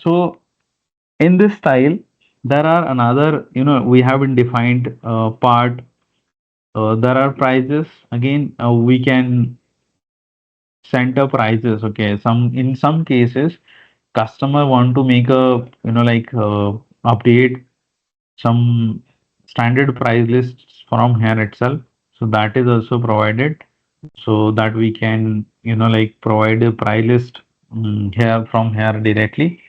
So in this style, there are another, we haven't defined part. There are prices. Again, we can center prices. Okay, in some cases, customer want to make a, update some standard price lists from here itself. So that is also provided, so that we can, provide a price list here from here directly.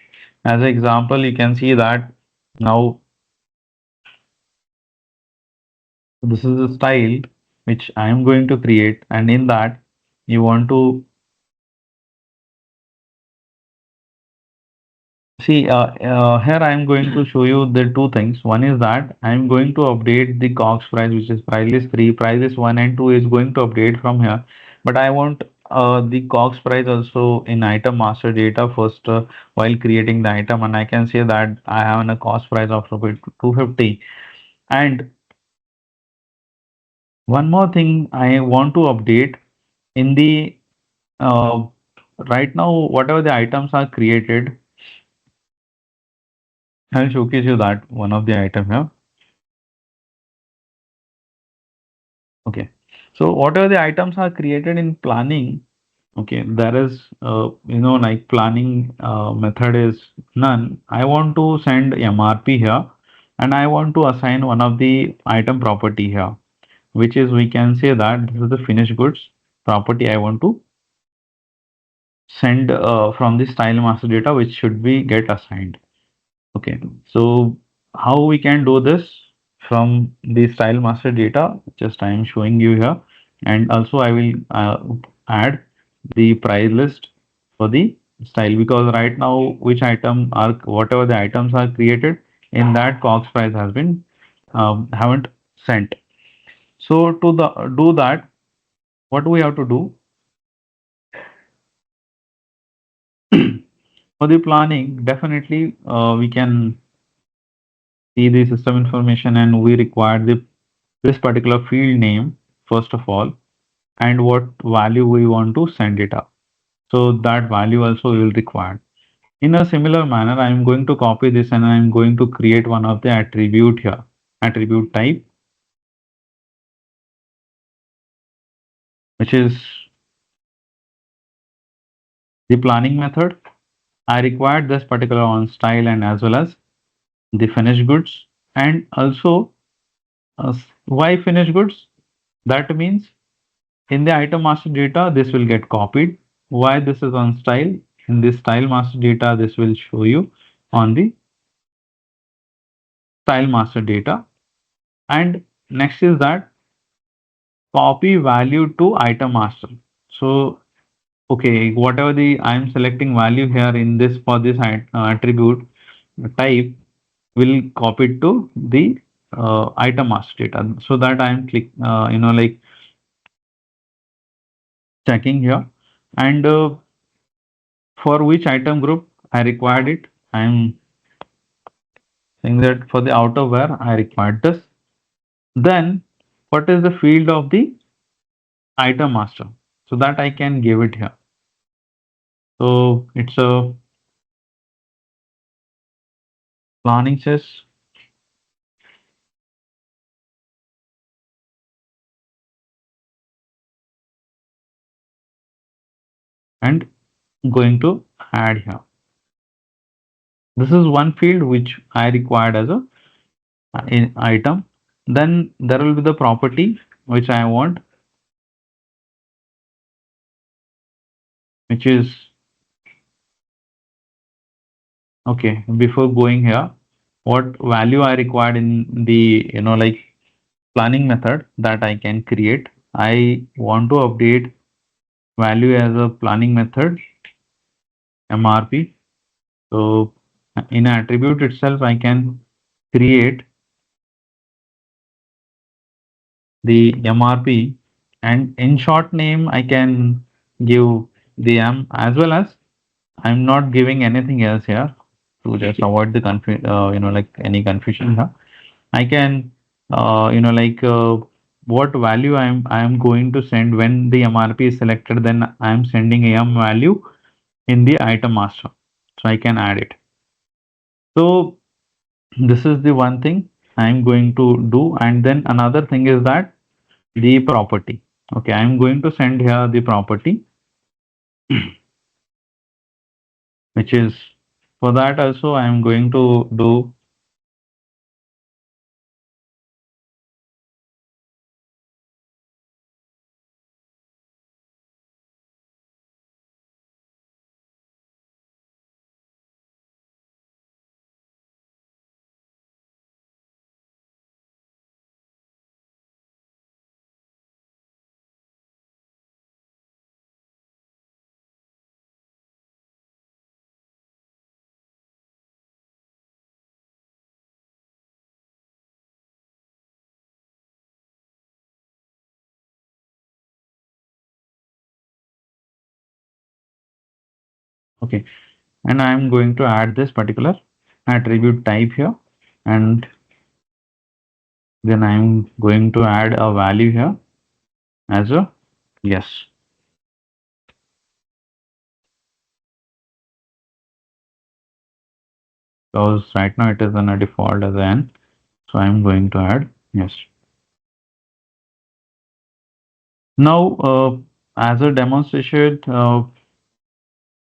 As an example, you can see that now this is a style which I am going to create, and in that you want to see, here I am going to show you the two things. One is that I am going to update the COGS price, which is price list 3, price list 1 and 2 is going to update from here. But I want the COGS price also in item master data first, while creating the item, and I can say that I have a cost price of rupees 250. And one more thing I want to update in the uh, right now, whatever the items are created, I'll showcase you that one of the item here. Okay. So whatever the items are created in planning, okay, there is, like planning method is none. I want to send MRP here, and I want to assign one of the item property here, which is, we can say that this is the finished goods property I want to send from the style master data, which should be get assigned. Okay, so how we can do this from the style master data? Just I am showing you here, and also I will add the price list for the style, because right now which item are, whatever the items are created in that COGS price has been haven't sent. So to do that, what we have to do for the planning? Definitely, we can see the system information, and we require this particular field name first of all, and what value we want to send it up. So that value also will require. In a similar manner, I am going to copy this, and I am going to create one of the attribute here, attribute type, which is the planning method. I required this particular on style and as well as the finished goods, and also why finished goods? That means in the item master data, this will get copied. Why this is on style? In this style master data, this will show you on the style master data. And next is that copy value to item master. So, okay, whatever the I am selecting value here in this for this attribute type will copy it to the item master data. So that I am checking here, and for which item group I required it. I am saying that for the outerwear I required this. Then what is the field of the item master? So that I can give it here. So it's a planning says, and going to add here. This is one field which I required as a item. Then there will be the property which I want, which is okay. Before going here, what value I required in the planning method that I can create. I want to update value as a planning method MRP. So in attribute itself, I can create the MRP, and in short name, I can give the M, as well as I'm not giving anything else here to just avoid the any confusion here. I can, what value I am going to send when the MRP is selected, then I am sending AM value in the item master. So I can add it. So this is the one thing I'm going to do. And then another thing is that the property. Okay, I'm going to send here the property, which is for that also I'm going to do. Okay, and I'm going to add this particular attribute type here, and then I'm going to add a value here as a yes, because right now it is in a default as an, so I'm going to add yes. Now, as a demonstration,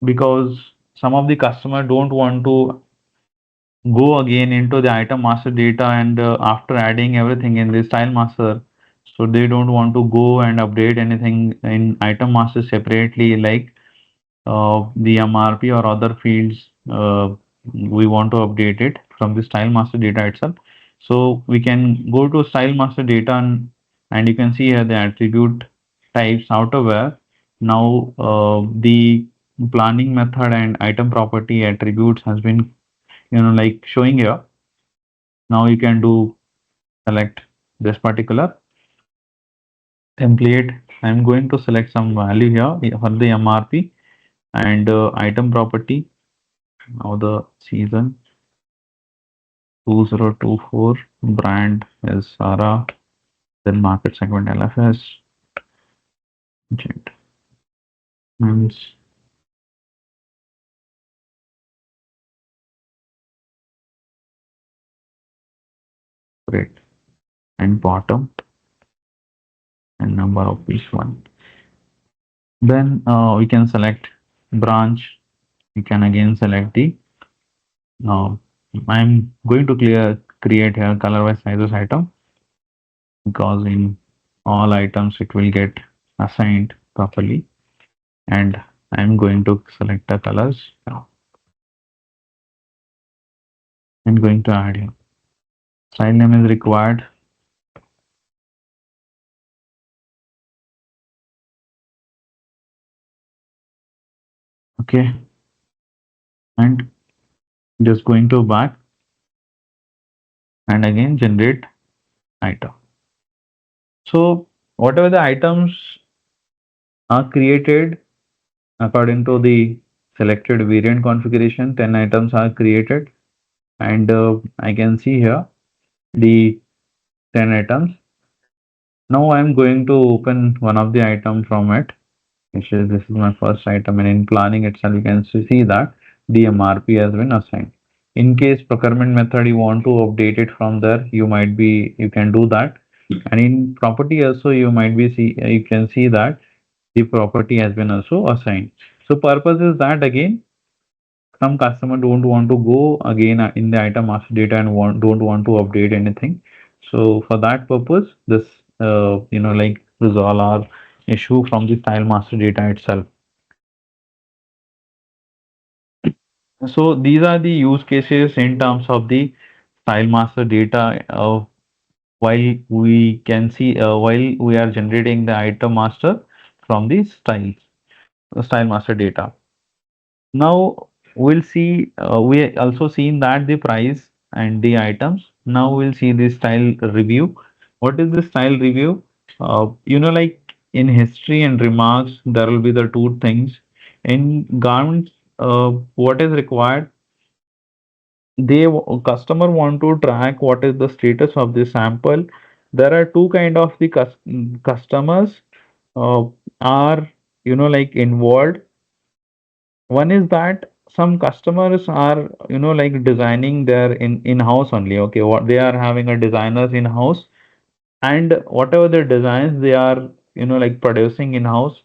because some of the customer don't want to go again into the item master data, and after adding everything in the style master, so they don't want to go and update anything in item master separately, like the MRP or other fields. We want to update it from the style master data itself. So we can go to style master data, and you can see here the attribute types outerwear. Now the planning method and item property attributes has been, like showing here. Now you can do select this particular template. I'm going to select some value here for the MRP and item property. Now the season 2024, brand is Sara, then market segment LFS, jet, means great, and bottom and number of each one. Then we can select branch. You can again select the. Uh, I'm going to create here color by sizes item, because in all items it will get assigned properly, and I'm going to select the colors. Now I'm going to add here. Style name is required. Okay, and just going to back and again generate item. So whatever the items are created according to the selected variant configuration, 10 items are created, and I can see here the 10 items. Now I'm going to open one of the item from it, which is this is my first item, and in planning itself you can see that the MRP has been assigned. In case procurement method you want to update it from there, you can do that, and in property also you can see that the property has been also assigned. So purpose is that again some customer don't want to go again in the item master data and don't want to update anything. So for that purpose, this like resolve our issue from the style master data itself. So these are the use cases in terms of the style master data. While we can see while we are generating the item master from the style master data. Now we'll see, we also seen that the price and the items. Now we'll see the style review. What is the style review? Like in history and remarks, there will be the two things. In garments, what is required? Customer want to track what is the status of the sample. There are two kind of the customers uh, are like involved. One is that some customers are, like designing their in-house only. Okay, what they are having a designers in-house, and whatever the designs they are, like producing in-house.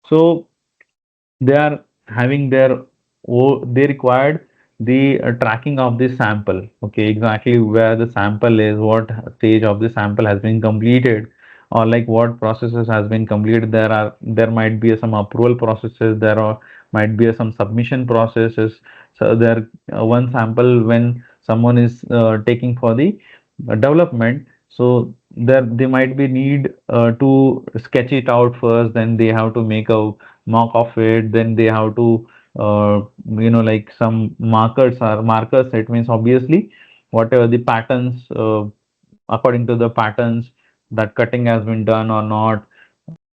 So they are having they required the tracking of the sample. Okay, exactly where the sample is, what stage of the sample has been completed, or like what processes has been completed. There might be some approval processes, there are might be some submission processes. So there one sample when someone is taking for the development, so there they might be need to sketch it out first, then they have to make a mock of it, then they have to like some markers. It means obviously whatever the patterns, according to the patterns, that cutting has been done or not,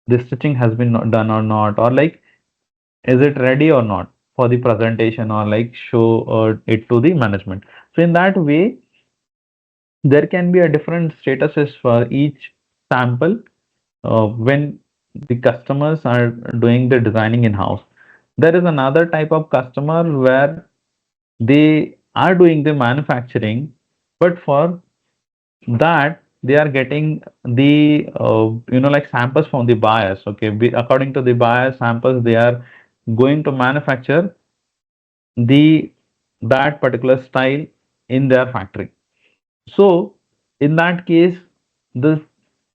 the stitching has been done or not, or like is it ready or not for the presentation, or like show it to the management. So in that way there can be a different statuses for each sample when the customers are doing the designing in house. There is another type of customer where they are doing the manufacturing, but for that they are getting the like samples from the buyers. Okay, according to the buyer samples, they are going to manufacture the that particular style in their factory. So in that case, the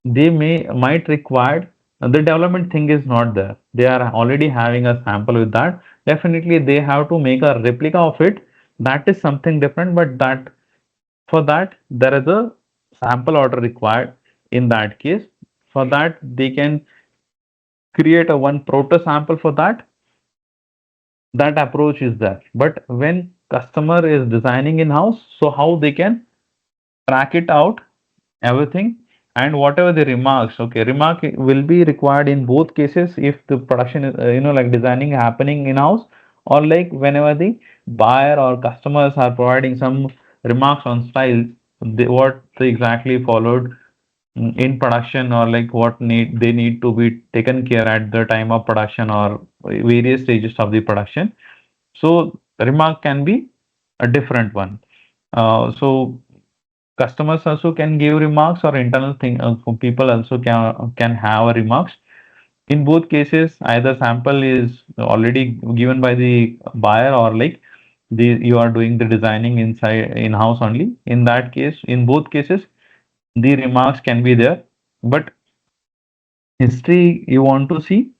they might require the development thing is not there. They are already having a sample with that. Definitely they have to make a replica of it. That is something different, but that for that there is a sample order required in that case. For that they can create a one proto sample for that. That approach is there. But when customer is designing in house, so how they can track it out everything, and whatever the remarks, okay, remark will be required in both cases if the production is like designing happening in house, or like whenever the buyer or customers are providing some remarks on styles, what they exactly followed in production, or like what need to be taken care at the time of production or various stages of the production. So remark can be a different one. So customers also can give remarks, or internal thing people also can have a remarks. In both cases, either sample is already given by the buyer, or like you are doing the designing inside in house only. In that case, in both cases, the remarks can be there. But history you want to see,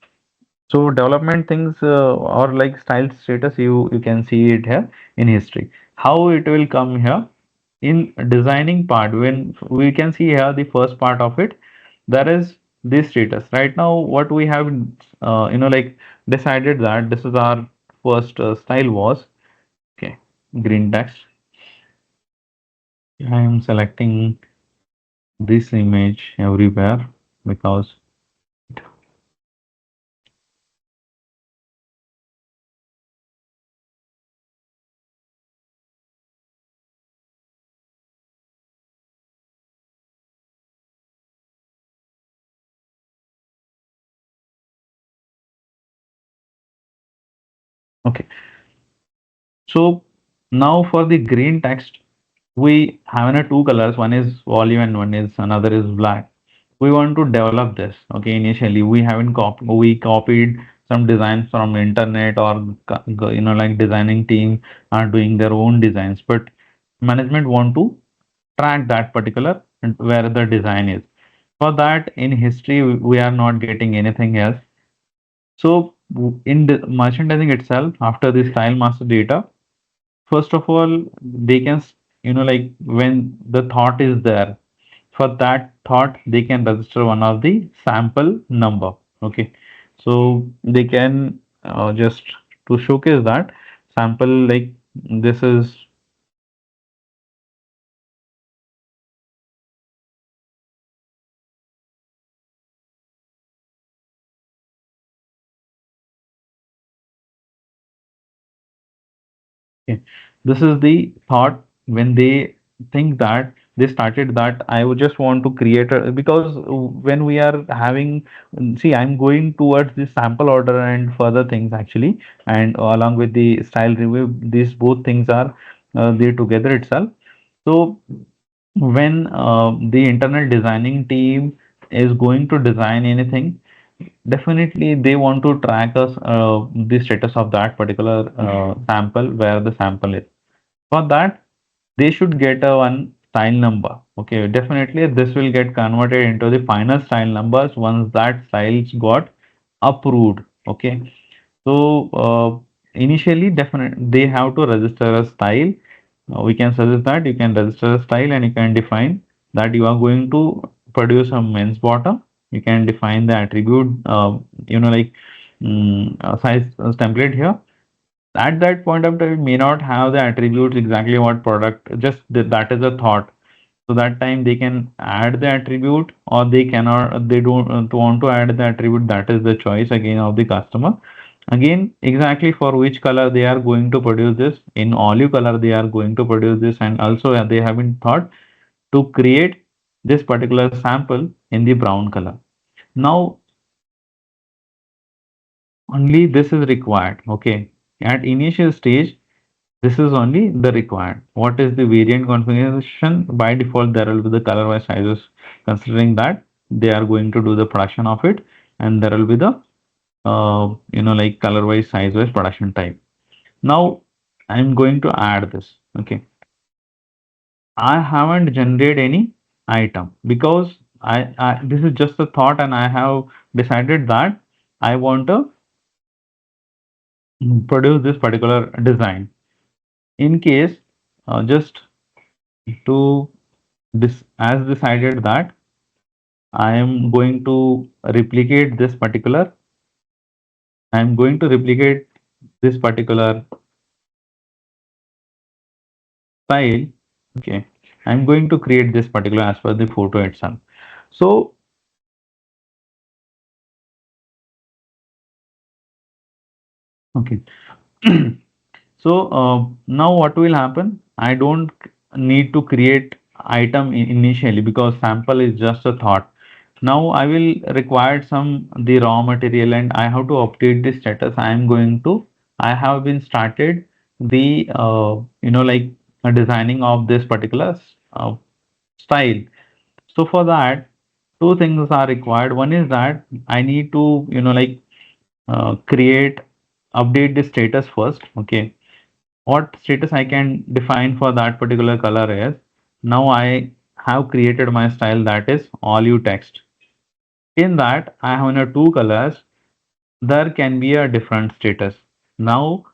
so development things, or like style status, you can see it here in history. How it will come here in designing part, when we can see here the first part of it, there is this status. Right now what we have like decided that this is our first style was, okay, green text. I am selecting this image everywhere because, okay, so now for the green text, we have in two colors. One is olive and one is another is black. We want to develop this. Okay, initially we haven't we copied some designs from internet, or like designing team are doing their own designs, but management want to track that particular where the design is. For that, in history we are not getting anything else. So in the merchandising itself, after the style master data, first of all, they can, like when the thought is there, for that thought, they can register one of the sample number. Okay. So they can just to showcase that sample, like this is, okay, this is the thought when they think that they started that I would just want to create a, because when we are having, see, I'm going towards the sample order and further things actually, and along with the style review, these both things are there together itself. So when the internal designing team is going to design anything, definitely they want to track us the status of that particular sample, where the sample is. For that, they should get a one style number. Okay, definitely this will get converted into the final style numbers once that styles got approved. Okay, so initially, definitely they have to register a style. We can suggest that you can register a style and you can define that you are going to produce a men's bottom. You can define the attribute, like size template here. At that point of time, it may not have the attributes exactly what product, just that is a thought. So that time they can add the attribute, or they cannot, they don't want to add the attribute. That is the choice again of the customer. Again, exactly for which color they are going to produce this. In olive color they are going to produce this, and also they have been thought to create this particular sample in the brown color. Now only this is required. Okay, at initial stage, this is only the required. What is the variant configuration? By default, there will be the color wise sizes, considering that they are going to do the production of it, and there will be the like color wise size wise production type. Now I'm going to add this. Okay, I haven't generated any item because I this is just a thought, and I have decided that I want to produce this particular design. In case, just to this as decided that I am going to replicate this particular, I am going to replicate this particular style. Okay, I'm going to create this particular as per the photo itself. So okay. So now what will happen? I don't need to create item initially because sample is just a thought. Now I will require some the raw material, and I have to update the status. I am going to, I have been started the like designing of this particular uh, style. So for that, two things are required. One is that I need to create, update the status first. Okay, what status I can define for that particular color is, now I have created my style, that is olive text. In that I have two colors, there can be a different status. Now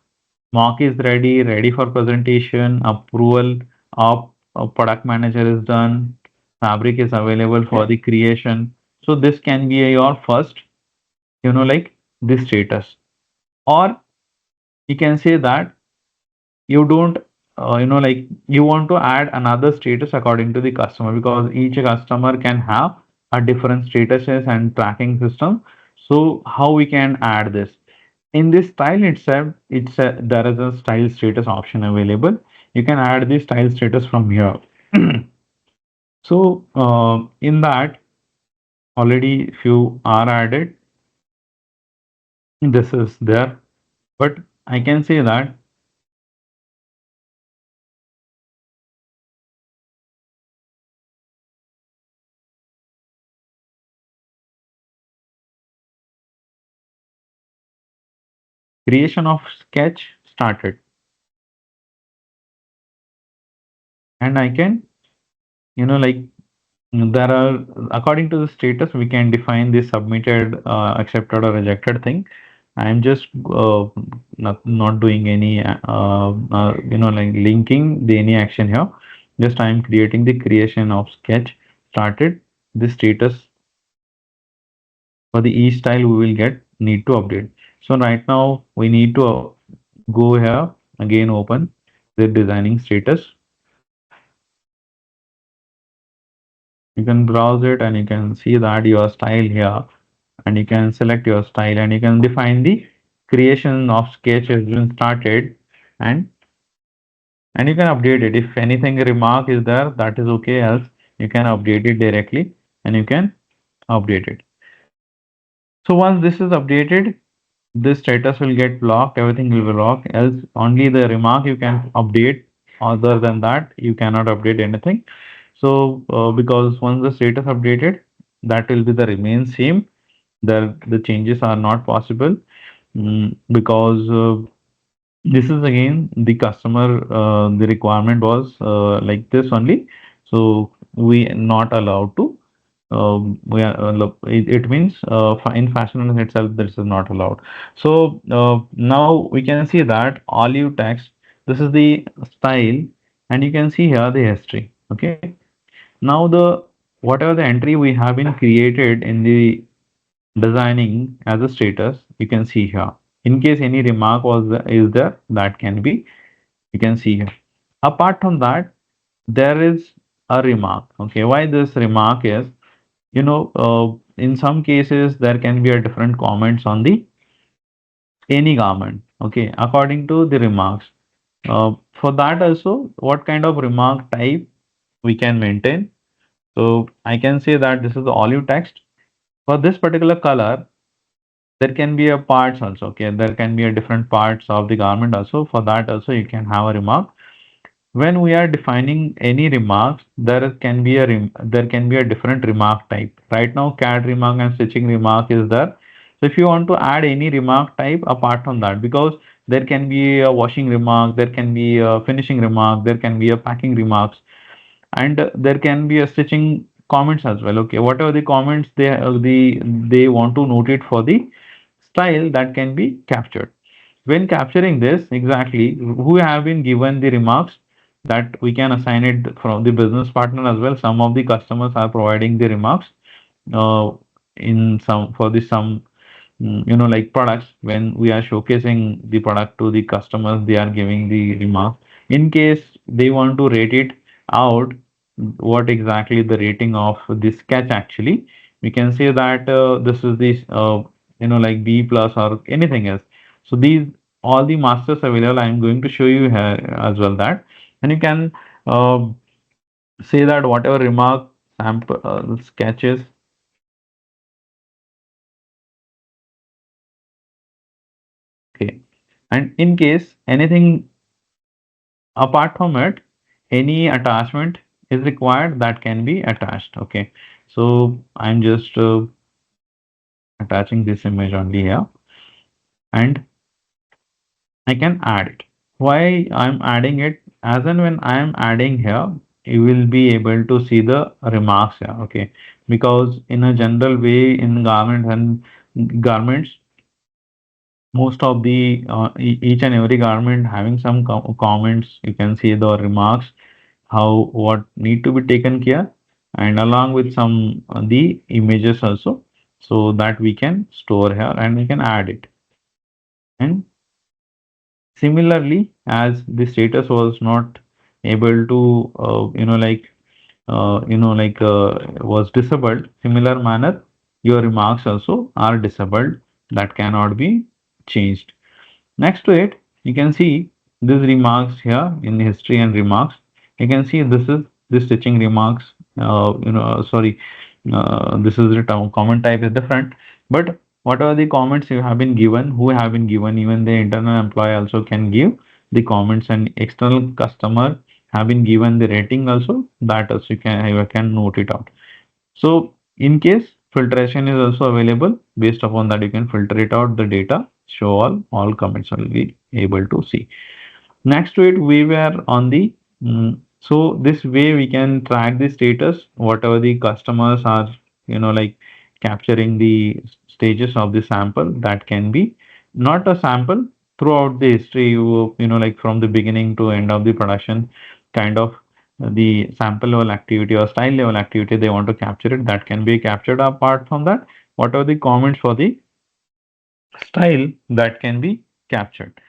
mock is ready for presentation, approval of product manager is done, fabric is available for the creation. So this can be your first, like this status. Or you can say that you don't you want to add another status according to the customer, because each customer can have a different statuses and tracking system. So how we can add this in this style itself? There is a style status option available. You can add the style status from here. So in that, already few are added, this is there, but I can say that creation of sketch started, and I can, like, there are, according to the status, we can define the submitted, accepted or rejected thing. I'm just not doing any like linking the any action here. Just I'm creating the creation of sketch started. The status for the e style we will get need to update. So right now we need to go here again, open the designing status. You can browse it and you can see that your style here, and you can select your style and you can define the creation of sketch has been started, and and you can update it. If anything remark is there, that is okay, else you can update it directly and you can update it. So once this is updated, this status will get blocked, everything will be locked, else only the remark you can update. Other than that, you cannot update anything. So because once the status updated, that will be the remain same. The changes are not possible, because this is again the customer, the requirement was like this only. So we are not allowed to, we are, look, it means in fashion itself this is not allowed. So now we can see that olive text, this is the style, and you can see here the history. Okay, now the whatever the entry we have been created in the designing as a status, you can see here. In case any remark is there, that can be, you can see here. Apart from that, there is a remark. Okay, why this remark is, in some cases there can be a different comments on the any garment. Okay, according to the remarks. For that also, what kind of remark type we can maintain? So I can say that this is the olive text. For this particular color, there can be a parts also. Okay, there can be a different parts of the garment also. For that also, you can have a remark. When we are defining any remarks, there can be a different remark type. Right now, CAD remark and stitching remark is there. So if you want to add any remark type apart from that, because there can be a washing remark, there can be a finishing remark, there can be a packing remarks, and there can be a stitching comments as well. Okay, whatever the comments they want to note it for the style, that can be captured. When capturing this, exactly who have been given the remarks, that we can assign it from the business partner as well. Some of the customers are providing the remarks uh, in some for the some, like products. When we are showcasing the product to the customers, they are giving the remarks. In case they want to rate it out, what exactly the rating of this sketch actually, we can say that this is this, like B plus or anything else. So these all the masters available, I am going to show you here as well, that, and you can uh, say that whatever remark sample sketches. Okay, and in case anything apart from it, any attachment is required, that can be attached. Okay, so I'm just attaching this image only here, and I can add it. Why I'm adding it? As and when I am adding here, you will be able to see the remarks here. Okay, because in a general way in garments, most of the each and every garment having some comments. You can see the remarks, how what need to be taken care, and along with some the images also, so that we can store here and we can add it. And similarly, as the status was not able to, was disabled, similar manner, your remarks also are disabled. That cannot be changed. Next to it, you can see these remarks here in history and remarks. You can see this is the stitching remarks. Sorry, this is the comment type is different, but what are the comments you have been given, who have been given, even the internal employee also can give the comments, and external customer have been given the rating also, that also you can note it out. So in case filtration is also available, based upon that you can filter it out the data, show all comments will be able to see. Next to it, we were on the, so this way we can track the status, whatever the customers are, like capturing the stages of the sample, that can be not a sample throughout the history, like from the beginning to end of the production, kind of the sample level activity or style level activity they want to capture it, that can be captured. Apart from that, whatever the comments for the style, that can be captured.